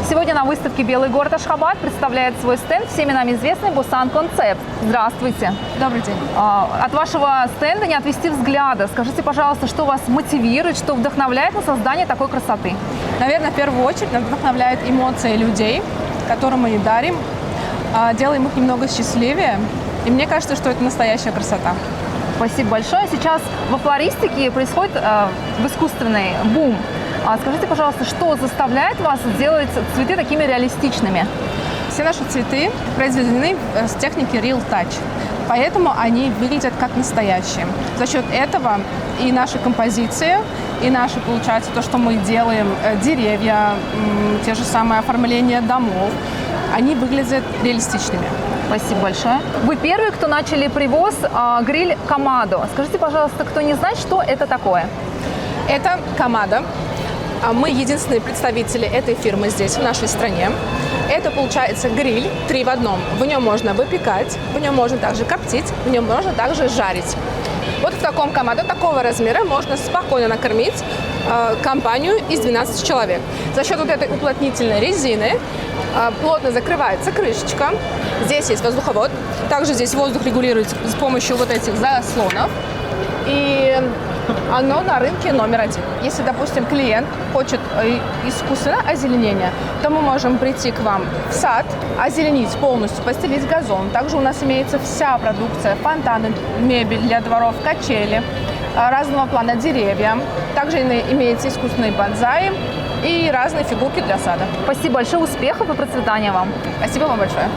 Сегодня на выставке «Белый город Ашхабад» представляет свой стенд всеми нами известный Бусан Концепт. Здравствуйте. Добрый день. От вашего стенда не отвести взгляда. Скажите, пожалуйста, что вас мотивирует, что вдохновляет на создание такой красоты? Наверное, в первую очередь нас вдохновляют эмоции людей, которым мы дарим, делаем их немного счастливее. И мне кажется, что это настоящая красота. Спасибо большое. Сейчас во флористике происходит в искусственный бум. Скажите, пожалуйста, что заставляет вас делать цветы такими реалистичными? Все наши цветы произведены с техники Real Touch, поэтому они выглядят как настоящие. За счет этого и наши композиции, и наши, получается, то, что мы делаем, деревья, те же самые оформления домов, они выглядят реалистичными. Спасибо большое. Вы первый, кто начали привоз гриль Камадо. Скажите, пожалуйста, кто не знает, что это такое? Это Камадо. Мы единственные представители этой фирмы здесь, в нашей стране. Это, получается, гриль 3 в одном. В нем можно выпекать, в нем можно также коптить, в нем можно также жарить. Вот в таком Камадо, такого размера, можно спокойно накормить компанию из 12 человек. За счет вот этой уплотнительной резины плотно закрывается крышечка. Здесь есть воздуховод. Также здесь воздух регулируется с помощью вот этих заслонов. И оно на рынке номер 1. Если, допустим, клиент хочет искусственное озеленение, то мы можем прийти к вам в сад, озеленить полностью, постелить газон. Также у нас имеется вся продукция: фонтаны, мебель для дворов, качели, разного плана деревья. Также имеется искусственные бонсаи и разные фигурки для сада. Спасибо большое. Успехов и процветания вам. Спасибо вам большое.